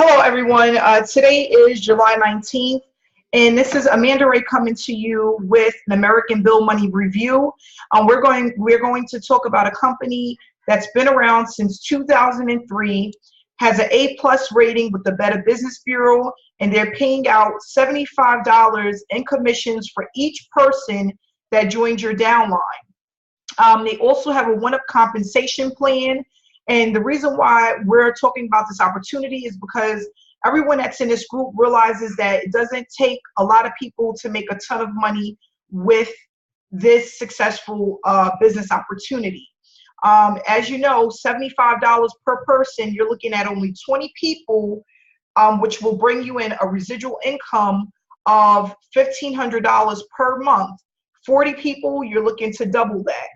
Hello, everyone. Today is July 19th, and this is Amanda Ray coming to you with an American Bill Money review. We're going to talk about a company that's been around since 2003, has an A+ rating with the Better Business Bureau, and they're paying out $75 in commissions for each person that joins your downline. They also have a one-up compensation plan. And the reason why we're talking about this opportunity is because everyone that's in this group realizes that it doesn't take a lot of people to make a ton of money with this successful business opportunity. As you know, $75 per person, you're looking at only 20 people, which will bring you in a residual income of $1,500 per month. 40 people, you're looking to double that.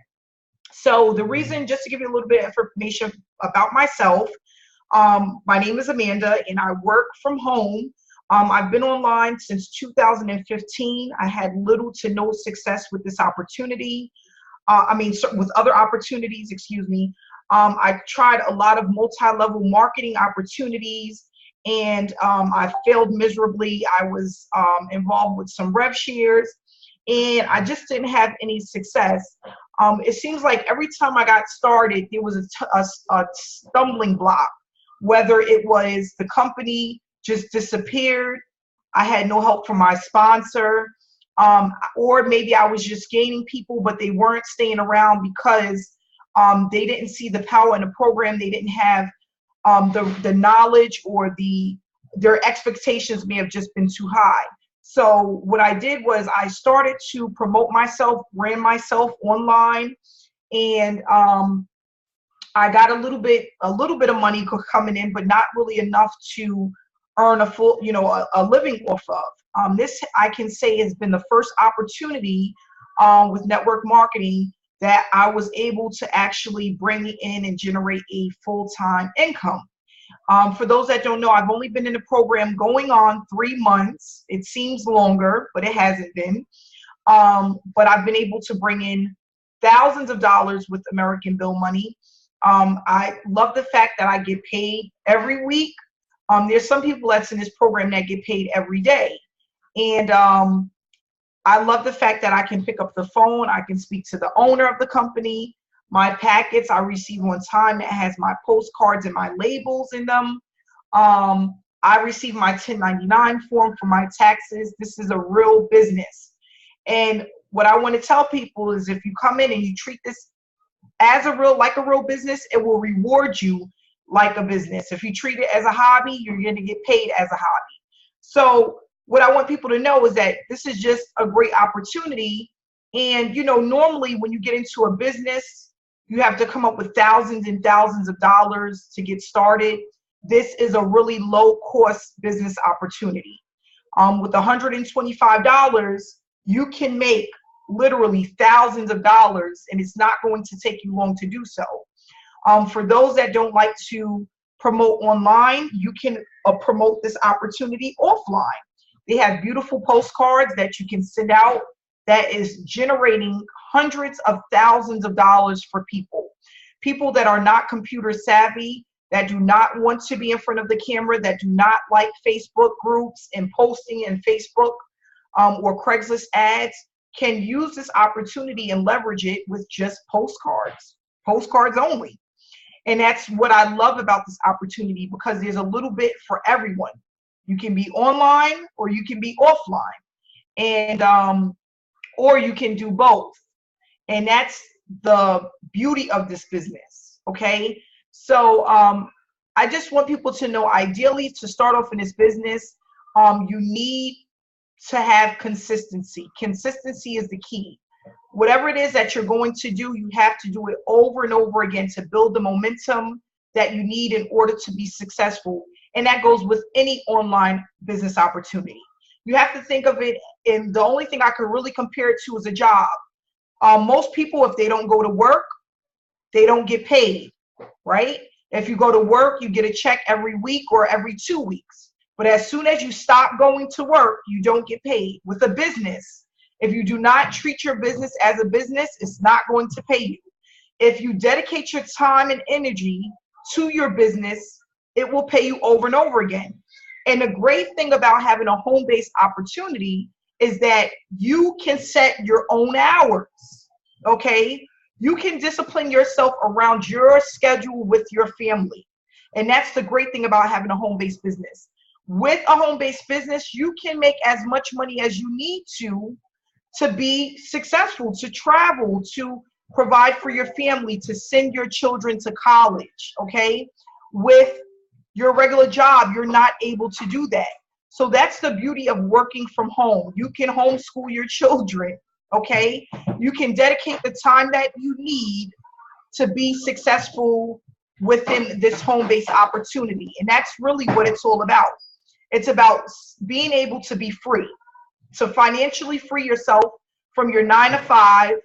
So the reason, just to give you a little bit of information about myself, my name is Amanda and I work from home. I've been online since 2015. I had little to no success with this opportunity. With other opportunities, excuse me. I tried a lot of multi-level marketing opportunities and I failed miserably. I was involved with some rev shares and I just didn't have any success. It seems like every time I got started, there was a stumbling block, whether it was the company just disappeared, I had no help from my sponsor, or maybe I was just gaining people, but they weren't staying around because they didn't see the power in the program. They didn't have the knowledge, or their expectations may have just been too high. So what I did was I started to promote myself, ran myself online, and I got a little bit of money coming in, but not really enough to earn a full, a living off of. This, I can say, has been the first opportunity with network marketing that I was able to actually bring in and generate a full-time income. For those that don't know, I've only been in the program going on 3 months. It seems longer, but it hasn't been. But I've been able to bring in thousands of dollars with American Bill Money. I love the fact that I get paid every week. There's some people that's in this program that get paid every day. And I love the fact that I can pick up the phone. I can speak to the owner of the company. My packets I receive on time that has my postcards and my labels in them. I receive my 1099 form for my taxes. This is a real business. And what I want to tell people is, if you come in and you treat this as like a real business, it will reward you like a business. If you treat it as a hobby, you're going to get paid as a hobby. So what I want people to know is that this is just a great opportunity. And, normally when you get into a business, you have to come up with thousands and thousands of dollars to get started. This is a really low cost business opportunity. With $125, you can make literally thousands of dollars, and it's not going to take you long to do so. For those that don't like to promote online, you can promote this opportunity offline. They have beautiful postcards that you can send out that is generating hundreds of thousands of dollars for people that are not computer savvy, that do not want to be in front of the camera, that do not like Facebook groups and posting in Facebook or Craigslist ads, can use this opportunity and leverage it with just postcards only. And that's what I love about this opportunity, because there's a little bit for everyone. You can be online or you can be offline, and or you can do both. And that's the beauty of this business. Okay, so I just want people to know, ideally, to start off in this business, you need to have consistency. Consistency is the key. Whatever it is that you're going to do, you have to do it over and over again to build the momentum that you need in order to be successful. And that goes with any online business opportunity. You have to think of it, and the only thing I can really compare it to is a job. Most people, if they don't go to work, they don't get paid, right? If you go to work, you get a check every week or every 2 weeks. But as soon as you stop going to work, you don't get paid. With a business, if you do not treat your business as a business, it's not going to pay you. If you dedicate your time and energy to your business, it will pay you over and over again. And the great thing about having a home-based opportunity is that you can set your own hours, okay? You can discipline yourself around your schedule with your family. And that's the great thing about having a home-based business. With a home-based business, you can make as much money as you need to be successful, to travel, to provide for your family, to send your children to college, okay? With your regular job, you're not able to do that. So that's the beauty of working from home. You can homeschool your children, okay? You can dedicate the time that you need to be successful within this home-based opportunity. And that's really what it's all about. It's about being able to be free, to financially free yourself from your 9 to 5,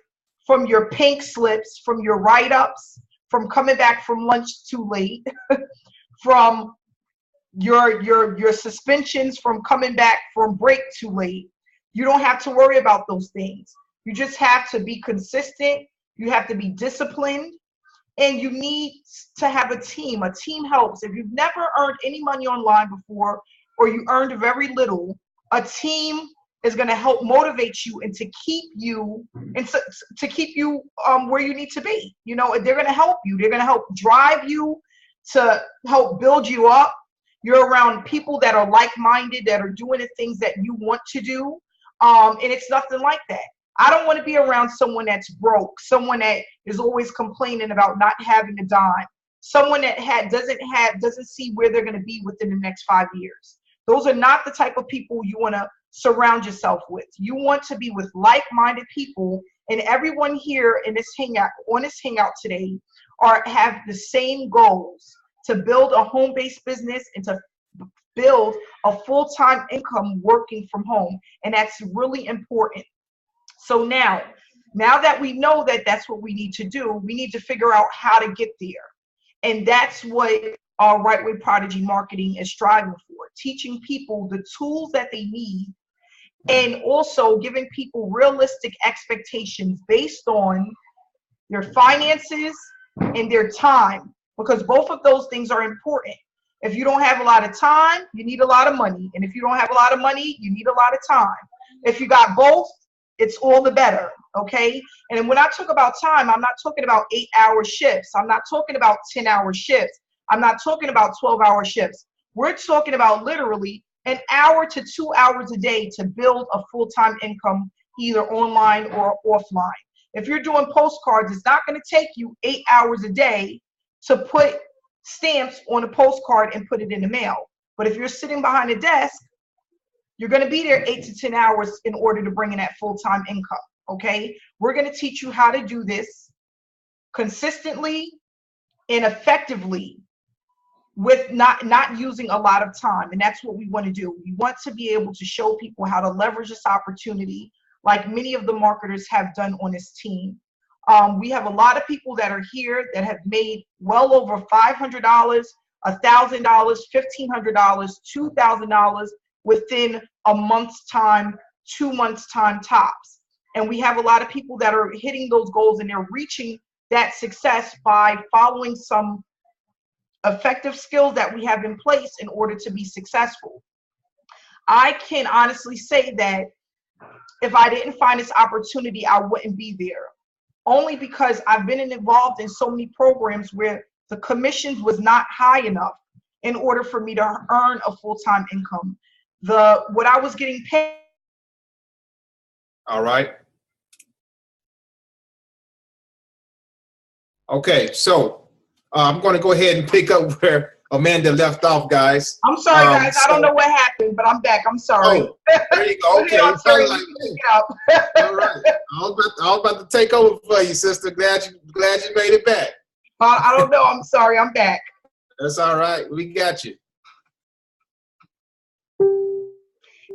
from your pink slips, from your write-ups, from coming back from lunch too late, from your suspensions, from coming back from break too late. You don't have to worry about those things. You just have to be consistent. You have to be disciplined. And you need to have a team. A team helps. If you've never earned any money online before, or you earned very little, a team is going to help motivate you and to keep you where you need to be. You know, they're going to help you. They're going to help drive you, to help build you up. You're around people that are like-minded, that are doing the things that you want to do. And it's nothing like that. I don't want to be around someone that's broke, someone that is always complaining about not having a dime, someone that doesn't see where they're going to be within the next 5 years. Those are not the type of people you want to surround yourself with. You want to be with like-minded people, and everyone here in this hangout today have the same goals: to build a home-based business and to build a full-time income working from home. And that's really important. So now that we know that that's what we need to do, we need to figure out how to get there. And that's what our Right Way Prodigy Marketing is striving for, teaching people the tools that they need, and also giving people realistic expectations based on their finances and their time, because both of those things are important. If you don't have a lot of time, you need a lot of money. And if you don't have a lot of money, you need a lot of time. If you got both, it's all the better, okay? And when I talk about time, I'm not talking about 8-hour shifts. I'm not talking about 10-hour shifts. I'm not talking about 12-hour shifts. We're talking about literally an hour to 2 hours a day to build a full-time income, either online or offline. If you're doing postcards, it's not going to take you 8 hours a day to put stamps on a postcard and put it in the mail. But if you're sitting behind a desk, you're going to be there 8 to 10 hours in order to bring in that full-time income, okay? We're going to teach you how to do this consistently and effectively with not using a lot of time. And that's what we want to do. We want to be able to show people how to leverage this opportunity, like many of the marketers have done on this team. We have a lot of people that are here that have made well over $500, $1,000, $1,500, $2,000 within a month's time, 2 months' time tops. And we have a lot of people that are hitting those goals, and they're reaching that success by following some effective skills that we have in place in order to be successful. I can honestly say that if I didn't find this opportunity, I wouldn't be there. Only because I've been involved in so many programs where the commissions was not high enough in order for me to earn a full-time income. What I was getting paid. All right. Okay, so I'm going to go ahead and pick up where Amanda left off, guys. I'm sorry, guys. I don't know what happened, but I'm back. I'm sorry. Oh, there you go. Okay. I'm sorry. All right. I was about to take over for you, sister. Glad you made it back. I don't know. I'm sorry. I'm back. That's all right. We got you.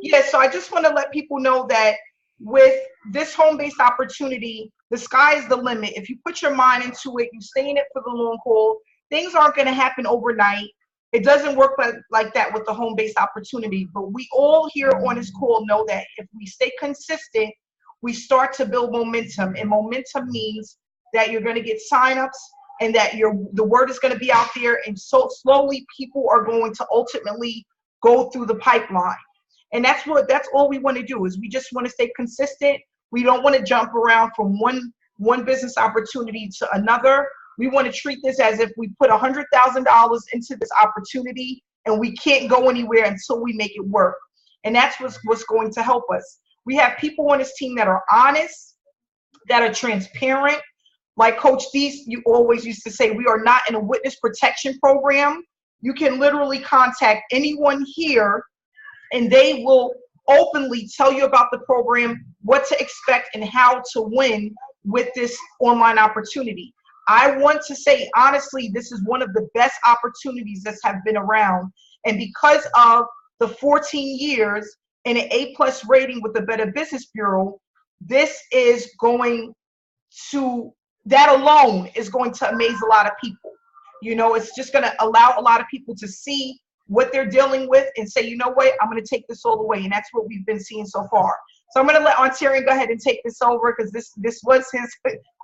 Yeah, so I just want to let people know that with this home-based opportunity, the sky is the limit. If you put your mind into it, you stay in it for the long haul, things aren't going to happen overnight. It doesn't work like that with the home-based opportunity. But we all here on this call know that if we stay consistent, we start to build momentum. And momentum means that you're going to get signups, and that the word is going to be out there, and so slowly people are going to ultimately go through the pipeline. And that's all we want to do, is we just want to stay consistent. We don't want to jump around from one business opportunity to another. We want to treat this as if we put $100,000 into this opportunity and we can't go anywhere until we make it work. And that's what's going to help us. We have people on this team that are honest, that are transparent. Like Coach D, you always used to say, we are not in a witness protection program. You can literally contact anyone here and they will openly tell you about the program, what to expect, and how to win with this online opportunity. I want to say, honestly, this is one of the best opportunities that have been around. And because of the 14 years and an A+ rating with the Better Business Bureau, this is going to, that alone is going to amaze a lot of people. You know, it's just going to allow a lot of people to see what they're dealing with and say, you know what, I'm going to take this all the way. And that's what we've been seeing so far. So I'm going to let Ontarian go ahead and take this over, because this was his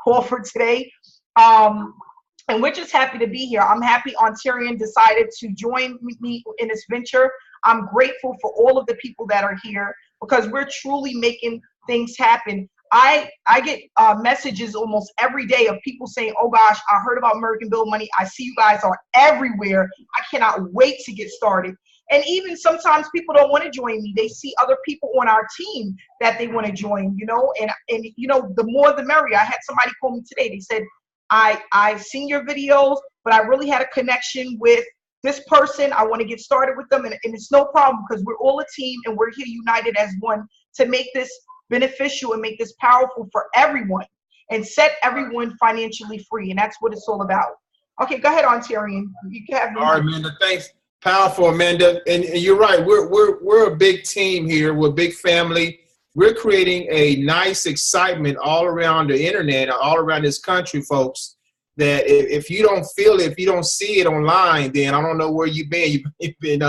call for today. And we're just happy to be here. I'm happy Ontarian decided to join me in this venture. I'm grateful for all of the people that are here, because we're truly making things happen. I get messages almost every day of people saying, oh gosh, I heard about American Build Money. I see you guys are everywhere. I cannot wait to get started. And even sometimes people don't want to join me. They see other people on our team that they want to join, you know, and you know, the more the merrier. I had somebody call me today. They said, I've seen your videos, but I really had a connection with this person. I want to get started with them. And it's no problem, because we're all a team and we're here united as one to make this beneficial and make this powerful for everyone and set everyone financially free. And that's what it's all about. Okay, go ahead, Ontarian. You can have. All right, Amanda. Thanks. Powerful, Amanda. And you're right. We're a big team here. We're a big family. We're creating a nice excitement all around the internet, all around this country, folks, that if you don't feel it, if you don't see it online, then I don't know where you've been. You've been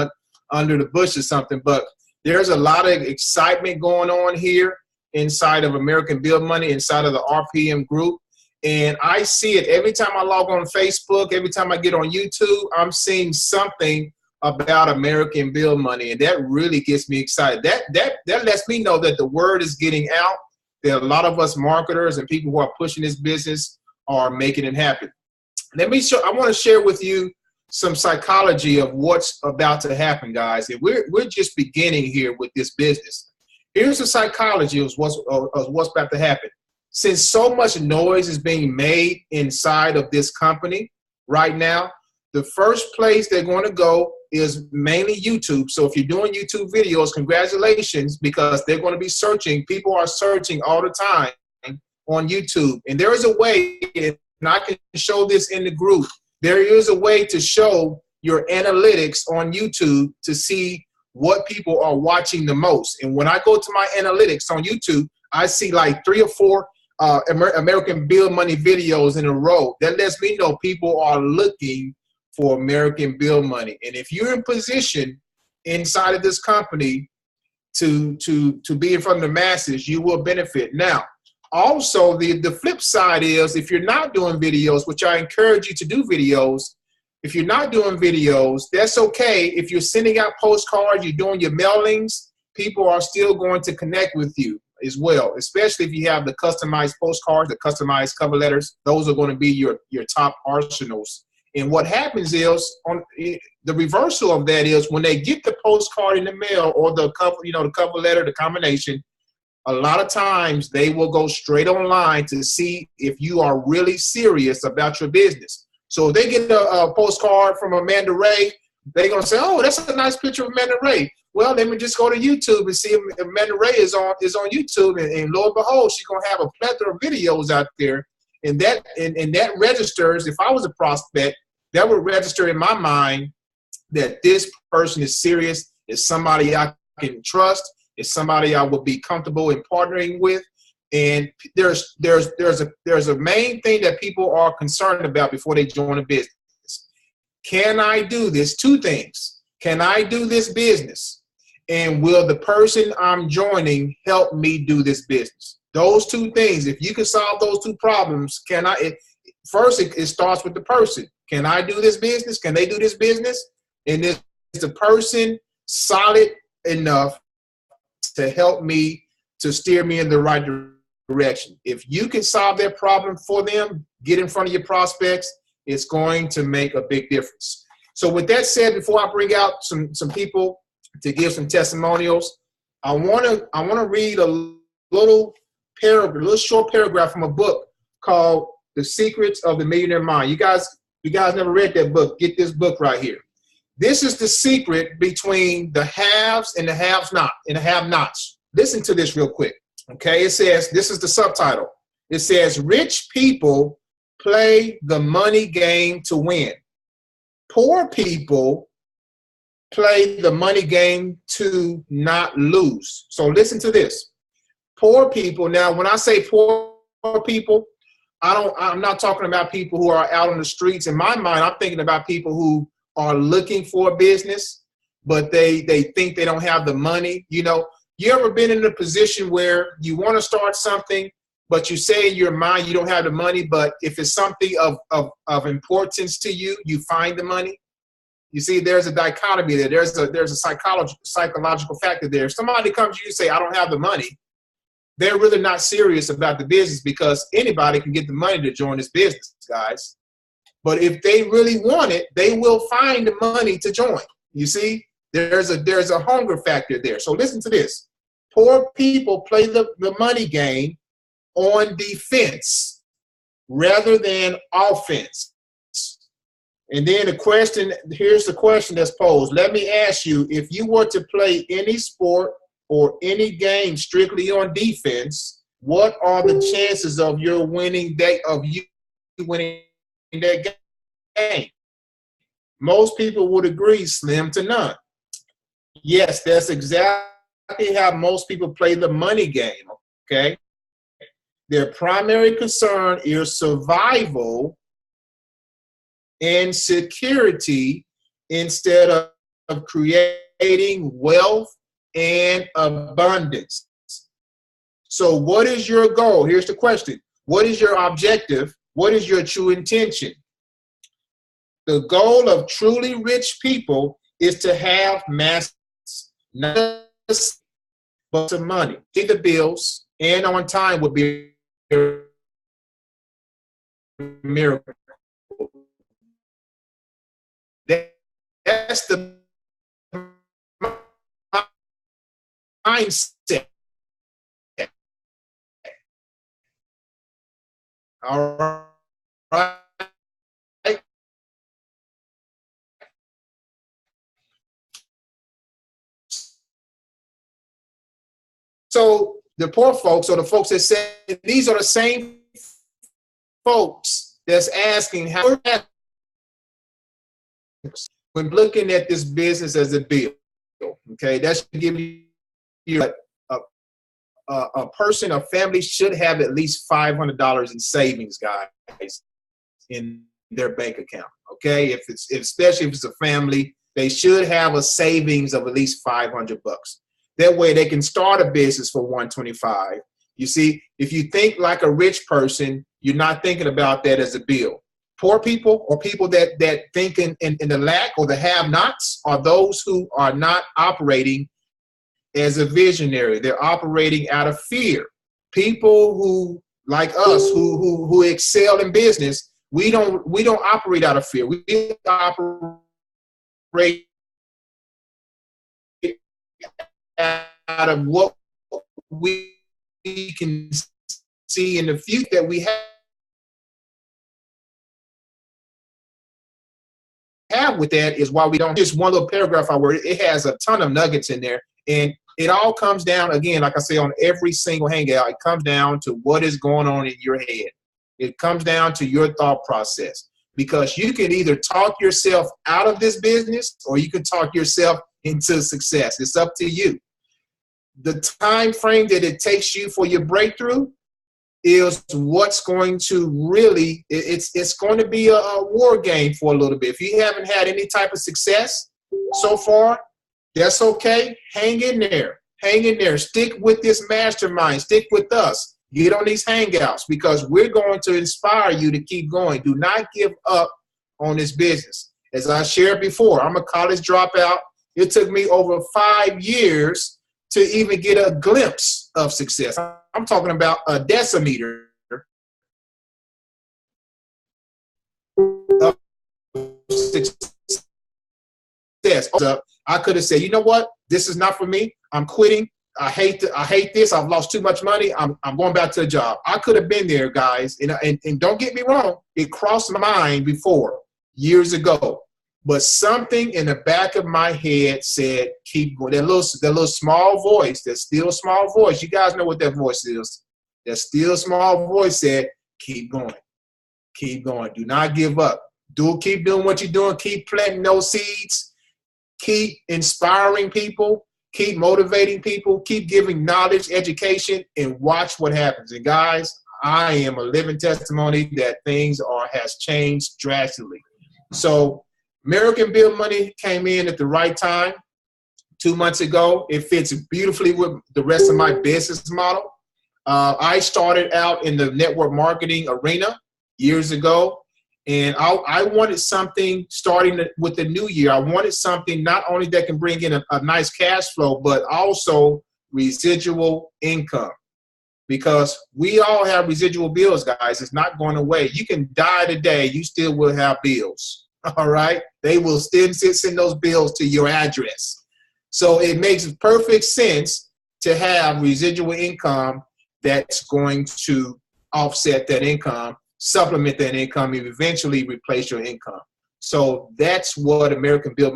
under the bush or something. But there's a lot of excitement going on here inside of American Build Money, inside of the RPM group. And I see it every time I log on Facebook, every time I get on YouTube, I'm seeing something about American Build Money, and that really gets me excited. That lets me know that the word is getting out. There are a lot of us marketers and people who are pushing this business are making it happen. I want to share with you some psychology of what's about to happen, guys. And we're just beginning here with this business. Here's the psychology of what's about to happen. Since so much noise is being made inside of this company right now, the first place they're going to go is mainly YouTube. So if you're doing YouTube videos, congratulations, because they're going to be searching. People are searching all the time on YouTube. And there is a way, and I can show this in the group, there is a way to show your analytics on YouTube to see what people are watching the most. And when I go to my analytics on YouTube, I see like 3 or 4 American Build Money videos in a row. That lets me know people are looking for American Build Money. And if you're in position inside of this company to be in front of the masses, you will benefit. Now, also the flip side is, if you're not doing videos, which I encourage you to do videos, if you're not doing videos, that's okay. If you're sending out postcards, you're doing your mailings, people are still going to connect with you as well, especially if you have the customized postcards, the customized cover letters. Those are going to be your top arsenals. And what happens is, on the reversal of that is, when they get the postcard in the mail or the cover, the cover letter, the combination, a lot of times they will go straight online to see if you are really serious about your business. So if they get a postcard from Amanda Ray, they're going to say, oh, that's a nice picture of Amanda Ray. Well, let me just go to YouTube and see if Amanda Ray is on YouTube. And lo and behold, she's going to have a plethora of videos out there. And that registers, if I was a prospect, that would register in my mind that this person is serious, is somebody I can trust, is somebody I would be comfortable in partnering with. And there's a main thing that people are concerned about before they join a business. Can I do this? 2 things. Can I do this business? And will the person I'm joining help me do this business? Those 2 things. If you can solve those 2 problems, first it starts with the person. Can I do this business? Can they do this business? And is the person solid enough to help me, to steer me in the right direction? If you can solve their problem for them, get in front of your prospects, it's going to make a big difference. So with that said, before I bring out some people to give some testimonials, I want to read a little short paragraph from a book called The Secrets of the Millionaire Mind. You guys never read that book, get this book right here. This is the secret between the haves and the have-nots. Listen to this real quick. Okay, it says, this is the subtitle. It says, rich people play the money game to win. Poor people play the money game to not lose. So listen to this. Poor people, now when I say poor people, I'm not talking about people who are out on the streets. In my mind, I'm thinking about people who are looking for a business, but they think they don't have the money. You know, you ever been in a position where you want to start something, but you say in your mind you don't have the money, but if it's something of importance to you, you find the money? You see, there's a dichotomy there. There's a psychological factor there. If somebody comes to you and say, I don't have the money, they're really not serious about the business, because anybody can get the money to join this business, guys. But if they really want it, they will find the money to join. You see, there's a hunger factor there. So listen to this. Poor people play the money game on defense rather than offense. And then here's the question that's posed. Let me ask you, if you were to play any sport or any game strictly on defense, what are the chances of you winning that game? Most people would agree, slim to none. Yes, that's exactly how most people play the money game, okay? Their primary concern is survival and security instead of creating wealth and abundance. So what is your goal? Here's the question. What is your objective? What is your true intention? The goal of truly rich people is to have mass, not but some money. Pay the bills and on time would be a miracle. That's the mindset. All right. So the poor folks, or the folks that say, these are the same folks that's asking how, when looking at this business as a bill, okay, that should give you a person, a family should have at least $500 in savings, guys, in their bank account. Okay, especially if it's a family, they should have a savings of at least $500. That way they can start a business for $125. You see, if you think like a rich person, you're not thinking about that as a bill. Poor people, or people that think in the lack or the have-nots, are those who are not operating as a visionary. They're operating out of fear. People who, like us, who excel in business, we don't operate out of fear. We operate out of what we can see in the future that we have with that is why we don't. Just one little paragraph I wrote, it has a ton of nuggets in there, and it all comes down, again, like I say, on every single hangout, it comes down to what is going on in your head. It comes down to your thought process, because you can either talk yourself out of this business or you can talk yourself into success. It's up to you. The time frame that it takes you for your breakthrough is what's going to really, it's going to be a war game for a little bit. If you haven't had any type of success so far, that's okay. Hang in there. Hang in there. Stick with this mastermind. Stick with us. Get on these hangouts because we're going to inspire you to keep going. Do not give up on this business. As I shared before, I'm a college dropout. It took me over 5 years to even get a glimpse of success. I'm talking about a decimeter of success. I could have said, you know what? This is not for me. I'm quitting. I hate this. I've lost too much money. I'm going back to a job. I could have been there, guys. And don't get me wrong. It crossed my mind before, years ago. But something in the back of my head said, keep going. That little small voice, that still small voice. You guys know what that voice is. That still small voice said, keep going. Keep going. Do not give up. Keep doing what you're doing. Keep planting those seeds. Keep inspiring people. Keep motivating people, keep giving knowledge, education, and watch what happens. And guys, I am a living testimony that things has changed drastically. So American Build Money came in at the right time 2 months ago. It fits beautifully with the rest of my business model. I started out in the network marketing arena years ago. And I wanted something starting with the new year. I wanted something not only that can bring in a nice cash flow, but also residual income. Because we all have residual bills, guys. It's not going away. You can die today. You still will have bills. All right? They will still send those bills to your address. So it makes perfect sense to have residual income that's going to offset that income, supplement that income, and eventually replace your income. So that's what American Build